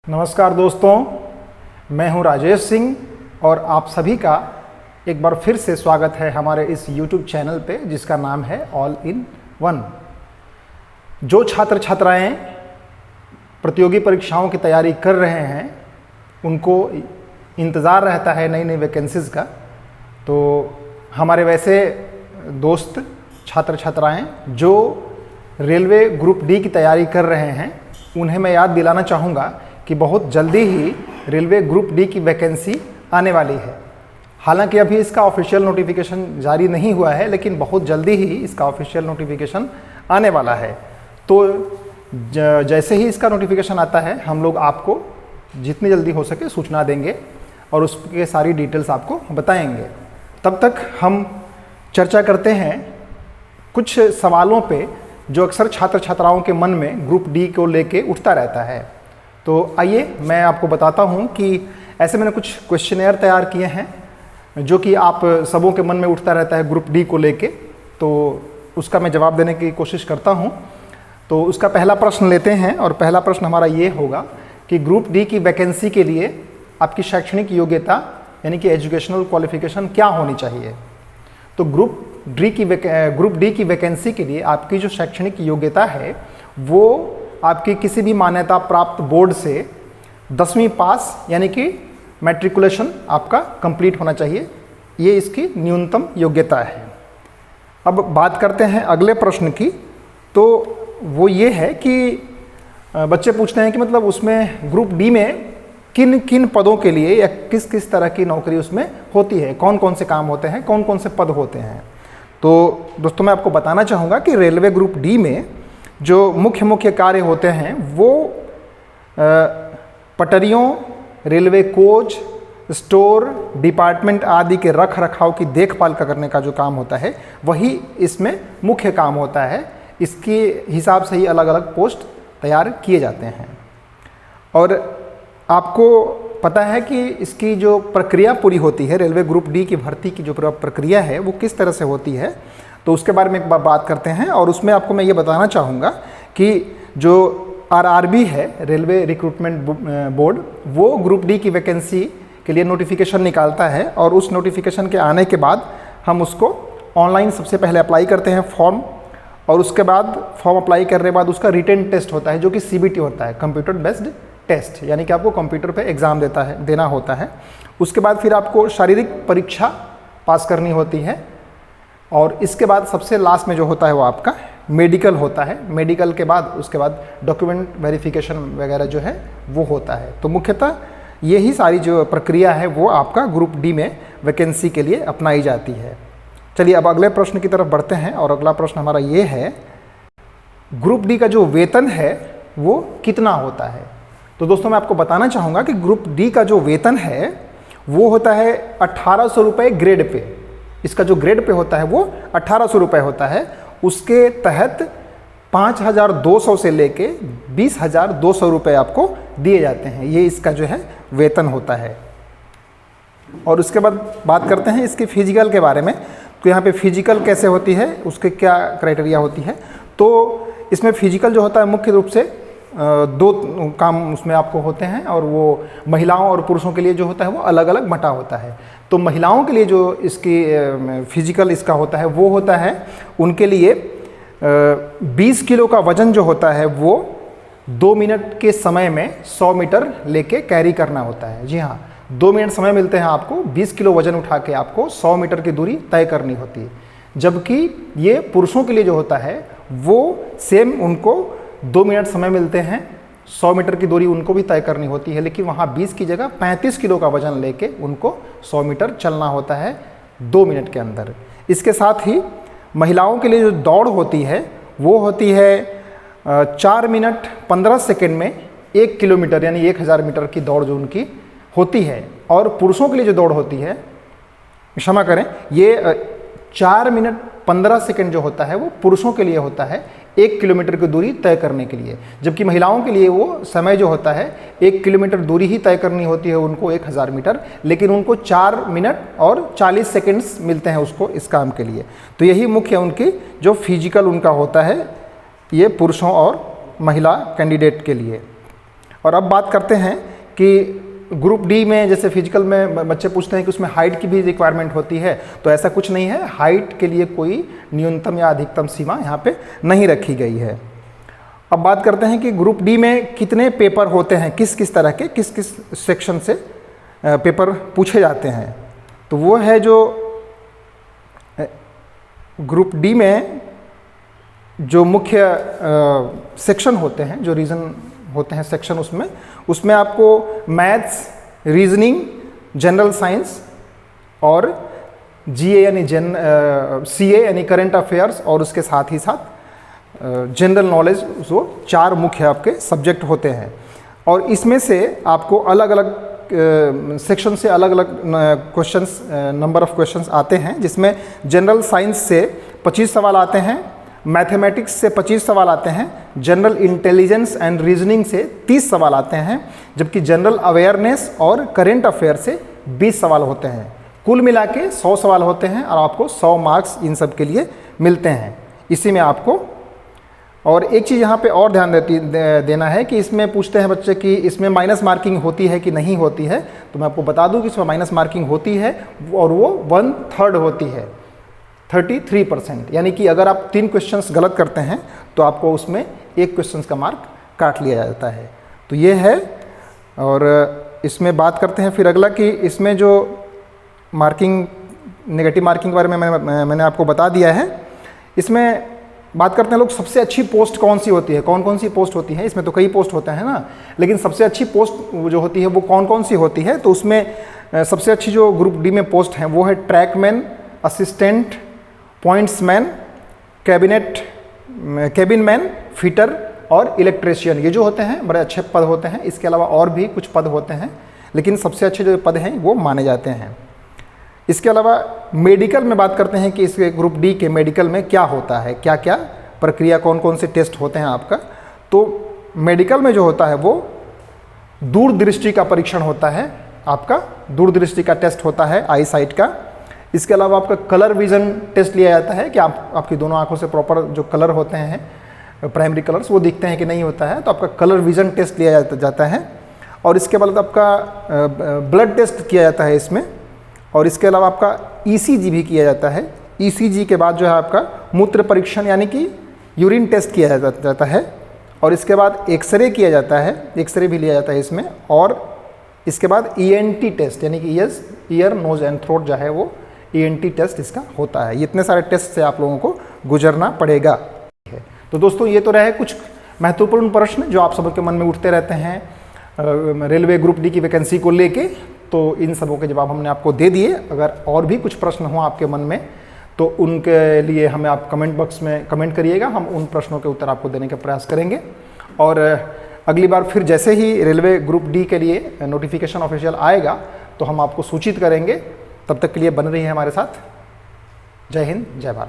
नमस्कार दोस्तों, मैं हूं राजेश सिंह और आप सभी का एक बार फिर से स्वागत है हमारे इस YouTube चैनल पे जिसका नाम है ऑल इन वन। जो छात्र छात्राएं प्रतियोगी परीक्षाओं की तैयारी कर रहे हैं उनको इंतज़ार रहता है नई नई वैकेंसीज़ का। तो हमारे वैसे दोस्त छात्र छात्राएं जो रेलवे ग्रुप डी की तैयारी कर रहे हैं उन्हें मैं याद दिलाना चाहूँगा कि बहुत जल्दी ही रेलवे ग्रुप डी की वैकेंसी आने वाली है। हालांकि अभी इसका ऑफिशियल नोटिफिकेशन जारी नहीं हुआ है, लेकिन बहुत जल्दी ही इसका ऑफिशियल नोटिफिकेशन आने वाला है। तो जैसे ही इसका नोटिफिकेशन आता है हम लोग आपको जितनी जल्दी हो सके सूचना देंगे और उसके सारी डिटेल्स आपको बताएंगे। तब तक हम चर्चा करते हैं कुछ सवालों पे जो अक्सर छात्र छात्राओं के मन में ग्रुप डी को लेके उठता रहता है। तो आइए मैं आपको बताता हूं कि ऐसे मैंने कुछ क्वेश्चनेयर तैयार किए हैं जो कि आप सबों के मन में उठता रहता है ग्रुप डी को लेके, तो उसका मैं जवाब देने की कोशिश करता हूं। तो उसका पहला प्रश्न लेते हैं और पहला प्रश्न हमारा ये होगा कि ग्रुप डी की वैकेंसी के लिए आपकी शैक्षणिक योग्यता यानी कि एजुकेशनल क्वालिफिकेशन क्या होनी चाहिए। तो ग्रुप डी की वैकेंसी के लिए आपकी जो शैक्षणिक योग्यता है वो आपकी किसी भी मान्यता प्राप्त बोर्ड से 10वीं पास यानी कि मैट्रिकुलेशन आपका कंप्लीट होना चाहिए। ये इसकी न्यूनतम योग्यता है। अब बात करते हैं अगले प्रश्न की। तो वो ये है कि बच्चे पूछते हैं कि मतलब उसमें ग्रुप डी में किन किन पदों के लिए या किस किस तरह की नौकरी उसमें होती है, कौन कौन से काम होते हैं, कौन कौन से पद होते हैं। तो दोस्तों मैं आपको बताना चाहूँगा कि रेलवे ग्रुप डी में जो मुख्य कार्य होते हैं वो पटरियों, रेलवे कोच, स्टोर, डिपार्टमेंट आदि के रख रखाव की देखभाल करने का जो काम होता है वही इसमें मुख्य काम होता है। इसके हिसाब से ही अलग अलग पोस्ट तैयार किए जाते हैं। और आपको पता है कि इसकी जो प्रक्रिया पूरी होती है, रेलवे ग्रुप डी की भर्ती की जो प्रक्रिया है वो किस तरह से होती है, तो उसके बारे में एक बार बात करते हैं। और उसमें आपको मैं ये बताना चाहूँगा कि जो आरआरबी है, रेलवे रिक्रूटमेंट बोर्ड, वो ग्रुप डी की वैकेंसी के लिए नोटिफिकेशन निकालता है और उस नोटिफिकेशन के आने के बाद हम उसको ऑनलाइन सबसे पहले अप्लाई करते हैं फॉर्म, और उसके बाद फॉर्म अप्लाई करने के बाद उसका रिटन टेस्ट होता है जो कि CBT होता है, कंप्यूटर बेस्ड टेस्ट, यानी कि आपको कंप्यूटर पे एग्ज़ाम देना होता है। उसके बाद फिर आपको शारीरिक परीक्षा पास करनी होती है और इसके बाद सबसे लास्ट में जो होता है वो आपका मेडिकल होता है। मेडिकल के बाद उसके बाद डॉक्यूमेंट वेरिफिकेशन वगैरह जो है वो होता है। तो मुख्यतः यही सारी जो प्रक्रिया है वो आपका ग्रुप डी में वैकेंसी के लिए अपनाई जाती है। चलिए अब अगले प्रश्न की तरफ बढ़ते हैं और अगला प्रश्न हमारा ये है, ग्रुप डी का जो वेतन है वो कितना होता है। तो दोस्तों मैं आपको बताना चाहूँगा कि ग्रुप डी का जो वेतन है वो होता है 1800 रुपये ग्रेड पे। इसका जो ग्रेड पे होता है वो 1800 रुपये होता है। उसके तहत 5200 से लेके 20,200 रुपये आपको दिए जाते हैं। ये इसका जो है वेतन होता है। और उसके बाद बात करते हैं इसकी फिजिकल के बारे में। तो यहाँ पे फिजिकल कैसे होती है, उसके क्या क्राइटेरिया होती है। तो इसमें फिजिकल जो होता है मुख्य रूप से दो काम उसमें आपको होते हैं और वो महिलाओं और पुरुषों के लिए जो होता है वो अलग अलग बँटा होता है। तो महिलाओं के लिए जो इसकी फिजिकल इसका होता है वो होता है उनके लिए 20 किलो का वज़न जो होता है वो 2 मिनट के समय में 100 मीटर लेके कैरी करना होता है। जी हाँ, 2 मिनट समय मिलते हैं आपको, 20 किलो वज़न उठा के आपको 100 मीटर की दूरी तय करनी होती है। जबकि ये पुरुषों के लिए जो होता है वो सेम, उनको 2 मिनट समय मिलते हैं, 100 मीटर की दूरी उनको भी तय करनी होती है, लेकिन वहाँ 20 की जगह 35 किलो का वजन लेके उनको 100 मीटर चलना होता है 2 मिनट के अंदर। इसके साथ ही महिलाओं के लिए जो दौड़ होती है वो होती है 4 मिनट 15 सेकेंड में 1 किलोमीटर यानी 1000 मीटर की दौड़ जो उनकी होती है। और पुरुषों के लिए जो दौड़ होती है, क्षमा करें, ये 4 मिनट 15 सेकेंड जो होता है वो पुरुषों के लिए होता है 1 किलोमीटर की दूरी तय करने के लिए। जबकि महिलाओं के लिए वो समय जो होता है 1 किलोमीटर दूरी ही तय करनी होती है उनको 1000 मीटर, लेकिन उनको 4 मिनट और 40 सेकेंड्स मिलते हैं उसको इस काम के लिए। तो यही मुख्य उनकी जो फिजिकल उनका होता है ये पुरुषों और महिला कैंडिडेट के लिए। और अब बात करते हैं कि ग्रुप डी में जैसे फिजिकल में बच्चे पूछते हैं कि उसमें हाइट की भी रिक्वायरमेंट होती है, तो ऐसा कुछ नहीं है। हाइट के लिए कोई न्यूनतम या अधिकतम सीमा यहाँ पे नहीं रखी गई है। अब बात करते हैं कि ग्रुप डी में कितने पेपर होते हैं, किस किस तरह के, किस किस सेक्शन से पेपर पूछे जाते हैं। तो वो है जो ग्रुप डी में जो मुख्य सेक्शन होते हैं, जो रीजन होते हैं सेक्शन, उसमें आपको मैथ्स, रीजनिंग, जनरल साइंस और जीए यानी सीए यानी करंट अफेयर्स और उसके साथ ही साथ जनरल नॉलेज, जो 4 मुख्य आपके सब्जेक्ट होते हैं। और इसमें से आपको अलग अलग सेक्शन से अलग अलग क्वेश्चंस, नंबर ऑफ क्वेश्चंस आते हैं, जिसमें जनरल साइंस से 25 सवाल आते हैं, मैथमेटिक्स से 25 सवाल आते हैं, जनरल इंटेलिजेंस एंड रीजनिंग से 30 सवाल आते हैं, जबकि जनरल अवेयरनेस और करेंट अफेयर से 20 सवाल होते हैं। कुल मिला के 100 सवाल होते हैं और आपको 100 मार्क्स इन सब के लिए मिलते हैं इसी में आपको। और एक चीज़ यहाँ पे और ध्यान देना है कि इसमें पूछते हैं बच्चे कि इसमें माइनस मार्किंग होती है कि नहीं होती है। तो मैं आपको बता दूं कि इसमें माइनस मार्किंग होती है और वो 1/3 होती है, 33%। यानी कि अगर आप 3 क्वेश्चंस गलत करते हैं तो आपको उसमें 1 क्वेश्चंस का मार्क काट लिया जाता है। तो ये है। और इसमें बात करते हैं फिर अगला कि इसमें जो मार्किंग, नेगेटिव मार्किंग के बारे में मैंने आपको बता दिया है। इसमें बात करते हैं लोग सबसे अच्छी पोस्ट कौन सी होती है, कौन कौन सी पोस्ट होती है। इसमें तो कई पोस्ट होते हैं ना, लेकिन सबसे अच्छी पोस्ट जो होती है वो कौन कौन सी होती है। तो उसमें सबसे अच्छी जो ग्रुप डी में पोस्ट है वो है trackman, assistant, pointsman, cabin man, fitter और इलेक्ट्रीशियन। ये जो होते हैं बड़े अच्छे पद होते हैं। इसके अलावा और भी कुछ पद होते हैं, लेकिन सबसे अच्छे जो पद हैं वो माने जाते हैं। इसके अलावा मेडिकल में बात करते हैं कि इस ग्रुप डी के मेडिकल में क्या होता है, क्या क्या प्रक्रिया, कौन कौन से टेस्ट होते हैं आपका। तो मेडिकल में जो होता है वो दूरदृष्टि का परीक्षण होता है, आपका दूरदृष्टि का टेस्ट होता है, आई साइट का। इसके अलावा आपका कलर विजन टेस्ट लिया जाता है कि आपकी दोनों आंखों से प्रॉपर जो कलर होते हैं प्राइमरी कलर्स वो दिखते हैं कि नहीं होता है, तो आपका कलर विजन टेस्ट लिया जाता है। और इसके बाद आपका ब्लड टेस्ट किया जाता है इसमें। और इसके अलावा आपका ईसीजी भी किया जाता है। ईसीजी के बाद जो है आपका मूत्र परीक्षण यानी कि यूरिन टेस्ट किया जाता है। और इसके बाद एक्सरे किया जाता है, एक्सरे भी लिया जाता है इसमें। और इसके बाद ईएनटी टेस्ट यानी कि ईयर, नोज एंड थ्रोट जो है वो ईएनटी टेस्ट इसका होता है। इतने सारे टेस्ट से आप लोगों को गुजरना पड़ेगा। तो दोस्तों ये तो रहे कुछ महत्वपूर्ण प्रश्न जो आप सबके मन में उठते रहते हैं रेलवे ग्रुप डी की वैकेंसी को लेके। तो इन सबों के जवाब हमने आपको दे दिए। अगर और भी कुछ प्रश्न हो आपके मन में तो उनके लिए हमें आप कमेंट बॉक्स में कमेंट करिएगा, हम उन प्रश्नों के उत्तर आपको देने का प्रयास करेंगे। और अगली बार फिर जैसे ही रेलवे ग्रुप डी के लिए नोटिफिकेशन ऑफिशियल आएगा तो हम आपको सूचित करेंगे। तब तक के लिए बन रही है हमारे साथ। जय हिंद, जय भारत।